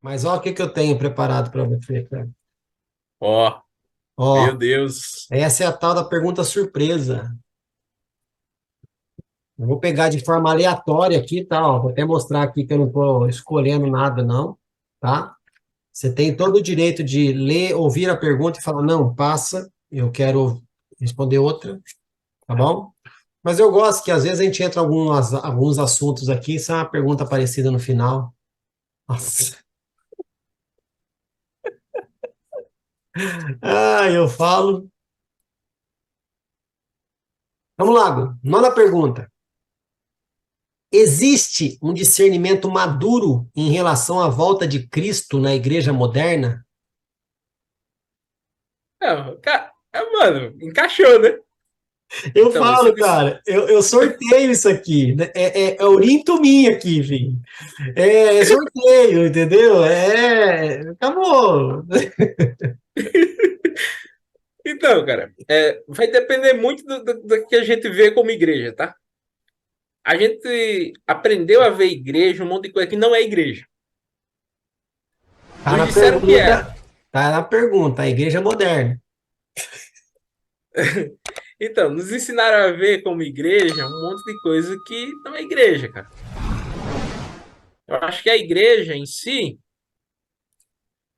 Mas olha o que que eu tenho preparado para você, cara. Ó, meu Ó, Deus. essa é a tal da pergunta surpresa. Eu vou pegar de forma aleatória aqui, tá? Ó, vou até mostrar aqui que eu não estou escolhendo nada, não, tá? Você tem todo o direito de ler, ouvir a pergunta e falar, não, passa, eu quero responder outra, tá bom? Mas eu gosto que às vezes a gente entra em alguns assuntos aqui, isso é uma pergunta parecida no final. Nossa. Ah, eu falo. Vamos lá, Gu. Nona pergunta. Existe um discernimento maduro em relação à volta de Cristo na igreja moderna? Não, mano, encaixou, né? Eu Então, esse falo, cara, eu sorteio isso aqui. Né? É o Rintuminha aqui, filho. É sorteio, entendeu? Acabou. Então, cara, vai depender muito do que a gente vê como igreja, tá? A gente aprendeu a ver igreja, um monte de coisa que não é igreja. Tá Nos na disseram que pergunta, era. tá na pergunta, a igreja moderna. Então, nos ensinaram a ver como igreja um monte de coisa que não é igreja, cara. Eu acho que a igreja em si,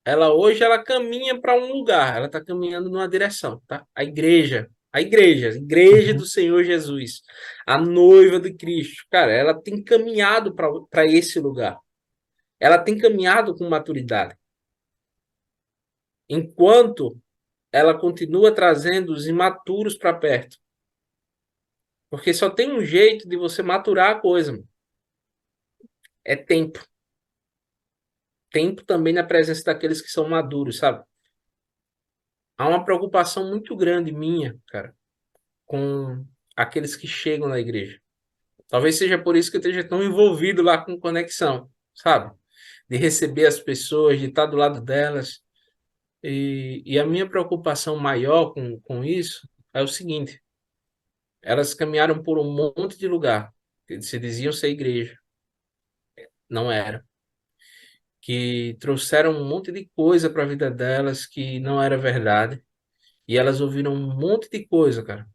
ela hoje ela caminha para um lugar, ela está caminhando numa direção, tá? A igreja Uhum. do Senhor Jesus, a noiva de Cristo, cara, ela tem caminhado para esse lugar. Ela tem caminhado com maturidade. Enquanto ela continua trazendo os imaturos para perto. Porque só tem um jeito de você maturar a coisa, mano. É tempo. Tempo também na presença daqueles que são maduros, sabe? Há uma preocupação muito grande minha, cara, com aqueles que chegam na igreja. Talvez seja por isso que eu esteja tão envolvido lá com conexão, sabe? De receber as pessoas, de estar do lado delas. E a minha preocupação maior com isso é o seguinte: elas caminharam por um monte de lugar, que se diziam ser igreja, não era. Que trouxeram um monte de coisa para a vida delas que não era verdade. E elas ouviram um monte de coisa, cara,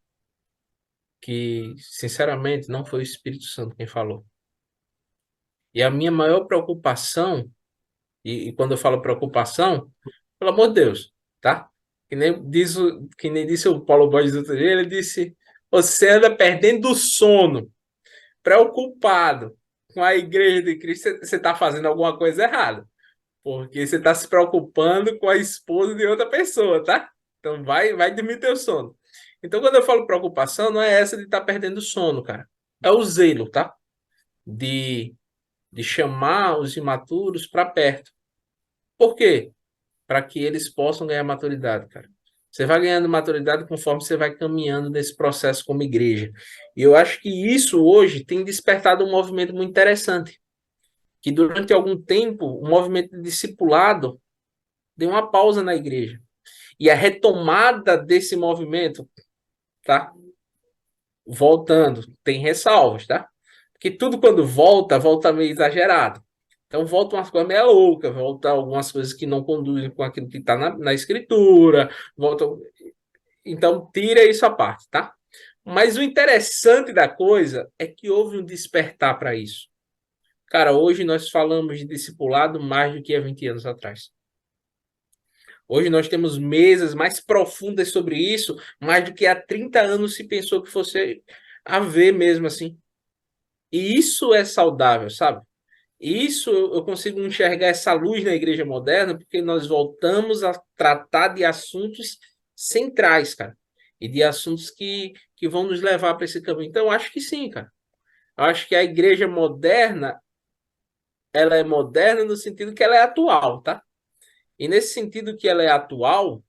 que sinceramente não foi o Espírito Santo quem falou. E a minha maior preocupação, e quando eu falo preocupação, pelo amor de Deus, tá? Que nem disse o Paulo Borges outro dia, ele disse: você anda perdendo o sono, preocupado com a igreja de Cristo, você está fazendo alguma coisa errada. Porque você está se preocupando com a esposa de outra pessoa, tá? Então vai dormir teu sono. Então, quando eu falo preocupação, não é essa de estar perdendo sono, cara. É o zelo, tá? De, de chamar os imaturos para perto. Por quê? Para que eles possam ganhar maturidade, cara. Você vai ganhando maturidade conforme você vai caminhando nesse processo como igreja. E eu acho que isso hoje tem despertado um movimento muito interessante. Que durante algum tempo, o movimento de discipulado deu uma pausa na igreja. E a retomada desse movimento, tá? Voltando, tem ressalvas, tá? Porque tudo quando volta, volta meio exagerado. Então volta umas coisas meio loucas, volta algumas coisas que não conduzem com aquilo que está na escritura, volta. Então tira isso à parte, tá? Mas o interessante da coisa é que houve um despertar para isso. Cara, hoje nós falamos de discipulado mais do que há 20 anos atrás. Hoje nós temos mesas mais profundas sobre isso, mais do que há 30 anos se pensou que fosse haver mesmo assim. E isso é saudável, sabe? Isso eu consigo enxergar essa luz na igreja moderna, porque nós voltamos a tratar de assuntos centrais, cara. E de assuntos que vão nos levar para esse caminho. Então, eu acho que sim, cara. Eu acho que a igreja moderna, ela é moderna no sentido que ela é atual, tá? E nesse sentido que ela é atual,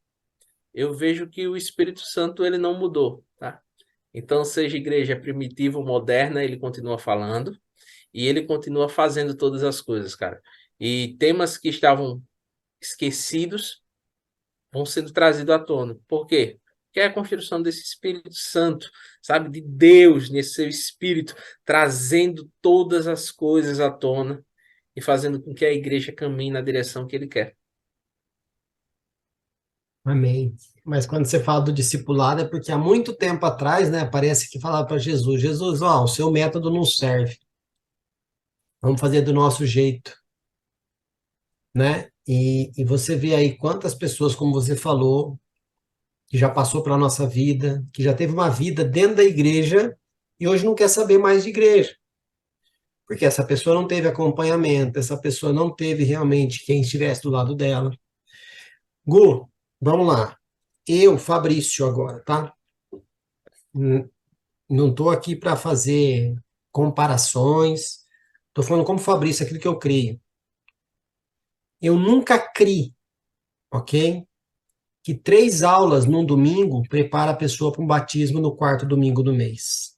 eu vejo que o Espírito Santo ele não mudou, tá? Então, seja igreja primitiva ou moderna, ele continua falando e ele continua fazendo todas as coisas, cara. E temas que estavam esquecidos vão sendo trazidos à tona. Por quê? Porque é a construção desse Espírito Santo, sabe? De Deus, nesse seu Espírito, trazendo todas as coisas à tona e fazendo com que a igreja caminhe na direção que ele quer. Amém. Mas quando você fala do discipulado, é porque há muito tempo atrás, né, parece que falava para Jesus, Jesus, ó, o seu método não serve. Vamos fazer do nosso jeito, né? E você vê aí quantas pessoas, como você falou, que já passou pela nossa vida, que já teve uma vida dentro da igreja e hoje não quer saber mais de igreja. Porque essa pessoa não teve acompanhamento, essa pessoa não teve realmente quem estivesse do lado dela. Gu, vamos lá. Eu, Fabrício, agora, tá? Não estou aqui para fazer comparações. Estou falando como Fabrício, aquilo que eu creio. Eu nunca criei, ok? Que 3 aulas num domingo prepara a pessoa para um batismo no quarto domingo do mês.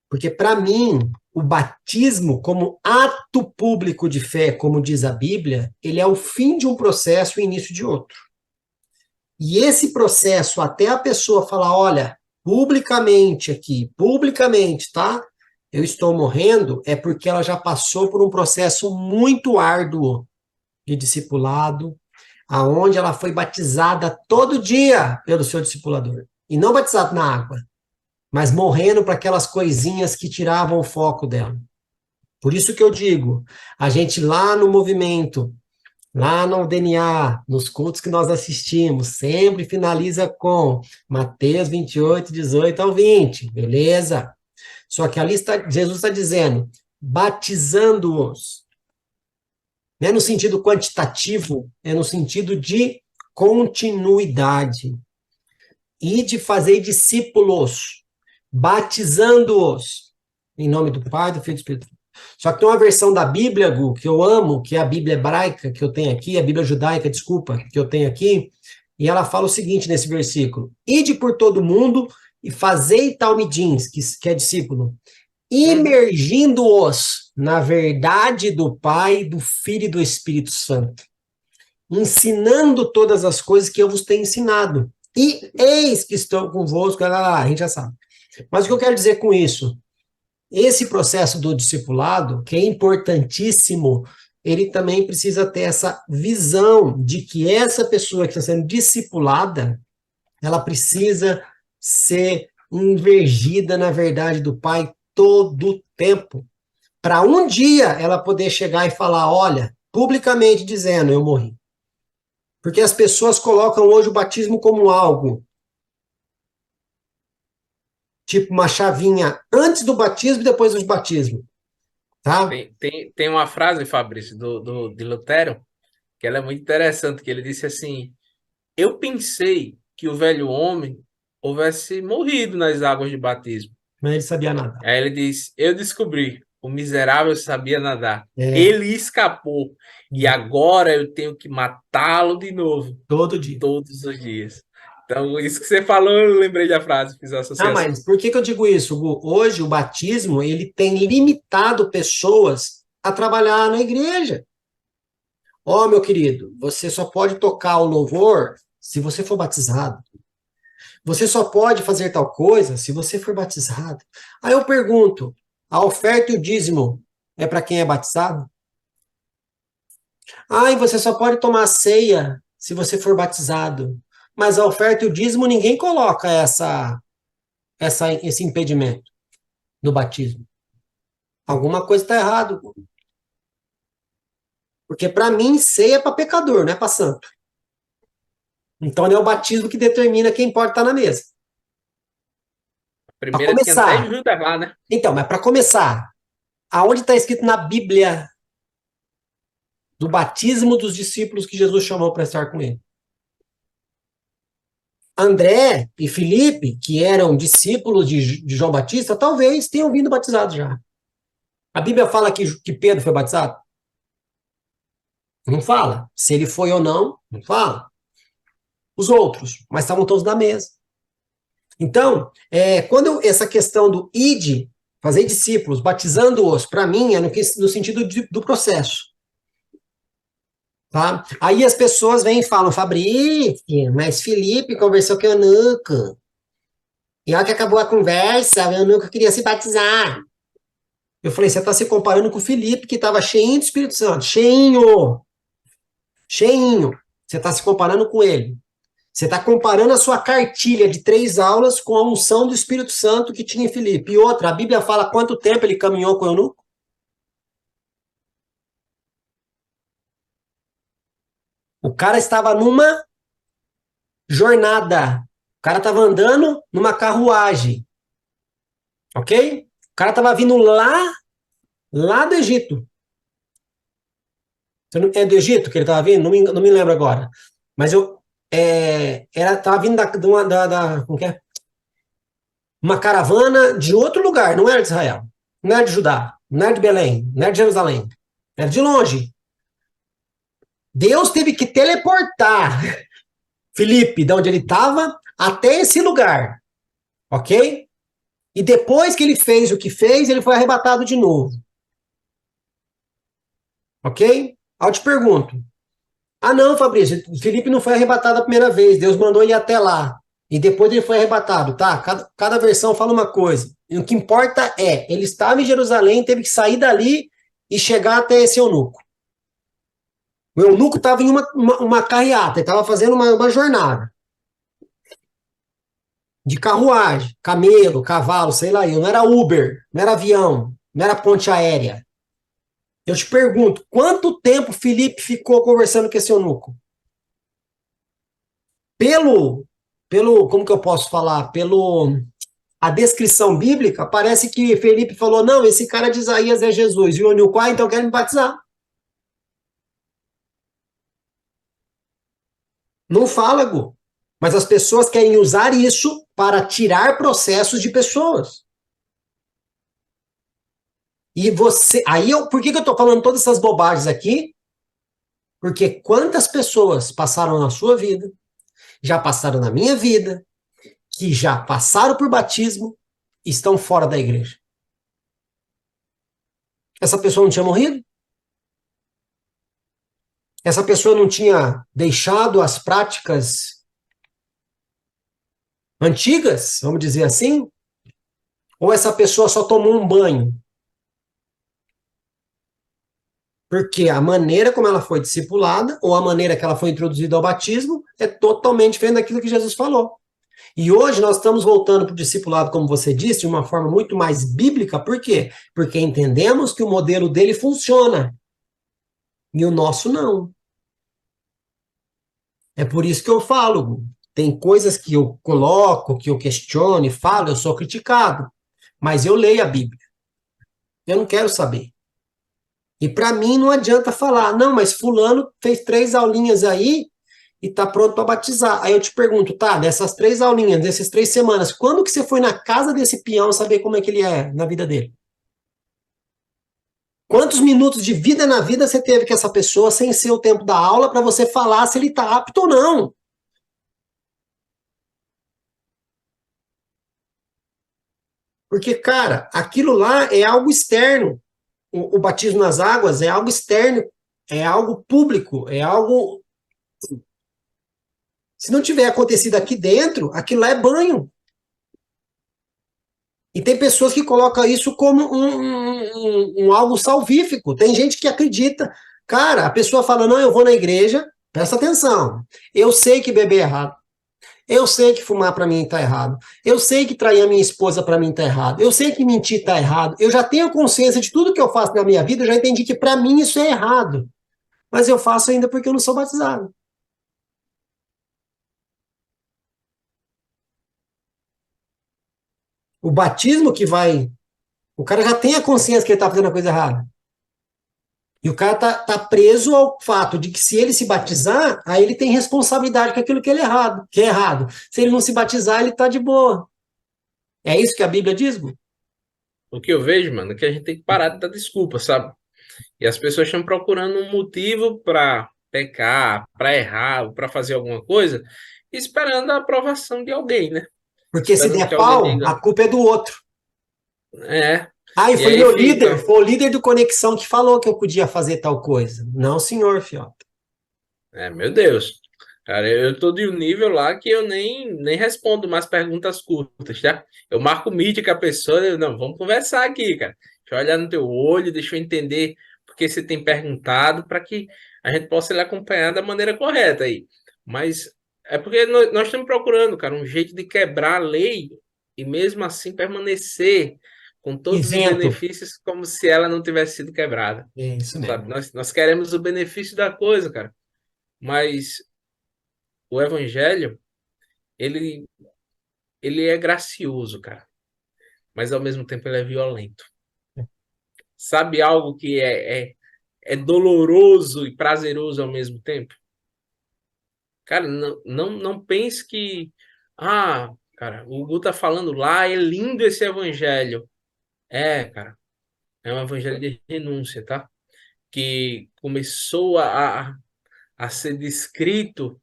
Porque, para mim, o batismo, como ato público de fé, como diz a Bíblia, ele é o fim de um processo e o início de outro. E esse processo, até a pessoa falar, olha, publicamente aqui, publicamente, tá? Eu estou morrendo, é porque ela já passou por um processo muito árduo de discipulado, aonde ela foi batizada todo dia pelo seu discipulador. E não batizado na água, mas morrendo para aquelas coisinhas que tiravam o foco dela. Por isso que eu digo, a gente lá no movimento, lá no DNA, nos cultos que nós assistimos, sempre finaliza com Mateus 28, 18 ao 20, beleza? Só que ali Jesus está dizendo, batizando-os. Não é no sentido quantitativo, é no sentido de continuidade. E de fazer discípulos, batizando-os em nome do Pai, do Filho e do Espírito. Só que tem uma versão da Bíblia, Gu, que eu amo, que é a Bíblia hebraica que eu tenho aqui, a Bíblia judaica, desculpa, que eu tenho aqui, e ela fala o seguinte nesse versículo: Ide por todo mundo e fazei talmidins, que é discípulo, imergindo-os na verdade do Pai, do Filho e do Espírito Santo, ensinando todas as coisas que eu vos tenho ensinado. E eis que estou convosco, a gente já sabe. Mas o que eu quero dizer com isso? Esse processo do discipulado, que é importantíssimo, ele também precisa ter essa visão de que essa pessoa que está sendo discipulada, ela precisa ser invergida na verdade do Pai todo o tempo, para um dia ela poder chegar e falar, olha, publicamente dizendo, eu morri. Porque as pessoas colocam hoje o batismo como algo, tipo uma chavinha antes do batismo e depois do batismo, tá? Tem uma frase, Fabrício, de Lutero, que ela é muito interessante, que ele disse assim, eu pensei que o velho homem houvesse morrido nas águas de batismo. Mas ele sabia nada. Aí ele diz, eu descobri, o miserável sabia nadar. É, Ele escapou, e agora eu tenho que matá-lo de novo, todo dia. todos os dias. Então, isso que você falou, eu lembrei da frase, fiz a Ah, associação. mas por que eu digo isso, Gu? Hoje o batismo, ele tem limitado pessoas a trabalhar na igreja. Ó, meu querido, você só pode tocar o louvor se você for batizado. Você só pode fazer tal coisa se você for batizado. Aí eu pergunto, a oferta e o dízimo é para quem é batizado? Ah, e você só pode tomar ceia se você for batizado. Mas a oferta e o dízimo ninguém coloca esse impedimento no batismo. Alguma coisa está errada. Porque para mim, ceia é para pecador, não é para santo. Então não é o batismo que determina quem pode estar na mesa. Para Primeira tinha até começar. Judas lá, né? Então, mas para começar, aonde está escrito na Bíblia do batismo dos discípulos que Jesus chamou para estar com ele? André e Filipe, que eram discípulos de João Batista, talvez tenham vindo batizados já. A Bíblia fala que Pedro foi batizado? Não fala. Se ele foi ou não, não fala. Os outros, mas estavam todos na mesa. Então, essa questão do ide, fazer discípulos, batizando-os, para mim, é no sentido do processo. Tá? Aí as pessoas vêm e falam, Fabrício, mas Felipe conversou com o eunuco. E olha que acabou a conversa, o eunuco queria se batizar. Eu falei, você está se comparando com o Felipe, que estava cheinho do Espírito Santo. Cheinho! Cheinho! Você está se comparando com ele. Você está comparando a sua cartilha de 3 aulas com a unção do Espírito Santo que tinha em Filipe. E outra, a Bíblia fala quanto tempo ele caminhou com o eunuco? O cara estava numa jornada. O cara estava andando numa carruagem. Ok? O cara estava vindo lá do Egito. É do Egito que ele estava vindo? Não me lembro agora. Mas eu estava vindo como que é? Uma caravana de outro lugar, não era de Israel, não era de Judá, não era de Belém, não era de Jerusalém, era de longe. Deus teve que teleportar Filipe, de onde ele estava, até esse lugar, ok? E depois que ele fez o que fez, ele foi arrebatado de novo, ok? Aí eu te pergunto, ah não, Fabrício, Filipe não foi arrebatado a primeira vez, Deus mandou ele até lá, e depois ele foi arrebatado, tá? Cada versão fala uma coisa. E o que importa é, ele estava em Jerusalém, teve que sair dali e chegar até esse eunuco. O eunuco estava em uma carreata, ele estava fazendo uma jornada de carruagem, camelo, cavalo, sei lá, não era Uber, não era avião, não era ponte aérea. Eu te pergunto, quanto tempo Filipe ficou conversando com esse eunuco? Como que eu posso falar? A descrição bíblica, parece que Felipe falou, não, esse cara de Isaías é Jesus, e o eunuco, então quer me batizar. Não fala, Gu. Mas as pessoas querem usar isso para tirar processos de pessoas. E você. Por que eu estou falando todas essas bobagens aqui? Porque quantas pessoas passaram na sua vida, já passaram na minha vida, que já passaram por batismo, estão fora da igreja. Essa pessoa não tinha morrido? Essa pessoa não tinha deixado as práticas antigas, vamos dizer assim? Ou essa pessoa só tomou um banho? Porque a maneira como ela foi discipulada, ou a maneira que ela foi introduzida ao batismo, é totalmente diferente daquilo que Jesus falou. E hoje nós estamos voltando para o discipulado, como você disse, de uma forma muito mais bíblica. Por quê? Porque entendemos que o modelo dele funciona. E o nosso não. É por isso que eu falo. Tem coisas que eu coloco, que eu questiono e falo, eu sou criticado. Mas eu leio a Bíblia. Eu não quero saber. E para mim não adianta falar, não, mas fulano fez 3 aulinhas aí e está pronto para batizar. Aí eu te pergunto, tá, dessas 3 aulinhas, dessas 3 semanas, quando que você foi na casa desse peão saber como é que ele é na vida dele? Quantos minutos de vida na vida você teve com essa pessoa sem ser o tempo da aula para você falar se ele está apto ou não? Porque, cara, aquilo lá é algo externo. O batismo nas águas é algo externo, é algo público, é algo. Se não tiver acontecido aqui dentro, aquilo lá é banho. E tem pessoas que colocam isso como um algo salvífico. Tem gente que acredita. Cara, a pessoa fala: não, eu vou na igreja, presta atenção. Eu sei que beber é errado. Eu sei que fumar para mim tá errado. Eu sei que trair a minha esposa para mim tá errado. Eu sei que mentir tá errado. Eu já tenho consciência de tudo que eu faço na minha vida, eu já entendi que para mim isso é errado. Mas eu faço ainda porque eu não sou batizado. O batismo que vai. O cara já tem a consciência que ele tá fazendo a coisa errada. E o cara tá preso ao fato de que se ele se batizar, aí ele tem responsabilidade com aquilo que ele é errado, que é errado. Se ele não se batizar, ele tá de boa. É isso que a Bíblia diz, Gu? O que eu vejo, mano, é que a gente tem que parar de dar desculpa, sabe? E as pessoas estão procurando um motivo para pecar, para errar, para fazer alguma coisa, esperando a aprovação de alguém, né? Porque se Esperando que der alguém pau, diga, a culpa é do outro. é. Ah, e E foi aí meu líder, fica, foi o líder do Conexão que falou que eu podia fazer tal coisa. Não, senhor, fiota. meu Deus. Cara, eu tô de um nível lá que eu nem respondo mais perguntas curtas, tá? Eu marco o meet com a pessoa, não, vamos conversar aqui, cara. Deixa eu olhar no teu olho, deixa eu entender porque você tem perguntado para que a gente possa lhe acompanhar da maneira correta aí. Mas é porque nós estamos procurando, cara, um jeito de quebrar a lei e mesmo assim permanecer com todos os Isento. benefícios como se ela não tivesse sido quebrada, É isso sabe? mesmo. Nós queremos o benefício da coisa, cara. Mas o evangelho, ele, ele é gracioso, cara. Mas ao mesmo tempo ele é violento. Sabe algo que é doloroso e prazeroso ao mesmo tempo? Cara, não pense que, cara, o Gu tá falando lá, é lindo esse evangelho. É, cara, é um evangelho de renúncia, tá? Que começou a ser descrito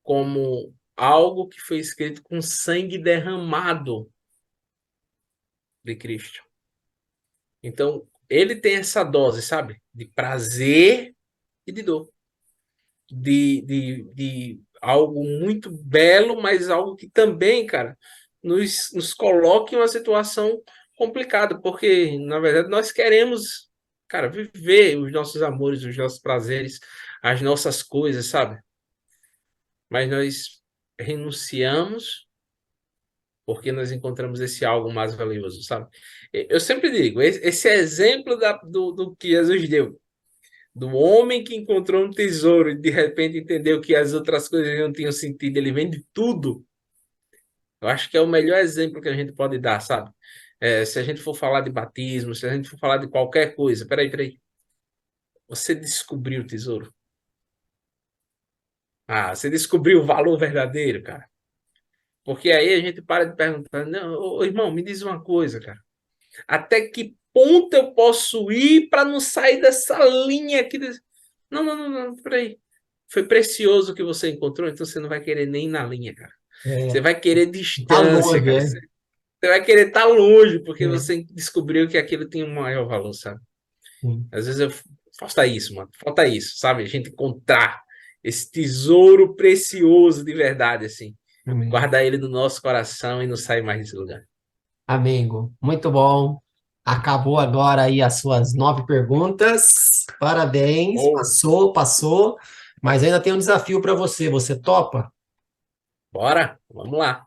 como algo que foi escrito com sangue derramado de Cristo. Então, ele tem essa dose, sabe? De prazer e de dor. De algo muito belo, mas algo que também, cara, nos coloca em uma situação complicada, porque, na verdade, nós queremos, cara, viver os nossos amores, os nossos prazeres, as nossas coisas, sabe? Mas nós renunciamos porque nós encontramos esse algo mais valioso, sabe? Eu sempre digo, esse é exemplo do que Jesus deu, do homem que encontrou um tesouro e de repente entendeu que as outras coisas não tinham sentido, ele vende tudo. Eu acho que é o melhor exemplo que a gente pode dar, sabe? Se a gente for falar de batismo, se a gente for falar de qualquer coisa, peraí. Você descobriu o tesouro? Ah, você descobriu o valor verdadeiro, cara. Porque aí a gente para de perguntar, não, ô, irmão, me diz uma coisa, cara. Até que ponto eu posso ir para não sair dessa linha aqui? Não, peraí. Foi precioso o que você encontrou, então você não vai querer nem ir na linha, cara. Você É, vai querer tá distância, longe, cara. é. Você vai querer estar longe, porque É, você descobriu que aquilo tem um maior valor, sabe? sim. Às vezes falta isso, mano. Falta isso, sabe? A gente encontrar esse tesouro precioso de verdade, assim. Amém. Guardar ele no nosso coração e não sair mais desse lugar. Amigo, muito bom. Acabou agora aí as suas 9 perguntas. Parabéns, Ou, passou, mas ainda tem um desafio para você. Você topa? bora, vamos lá.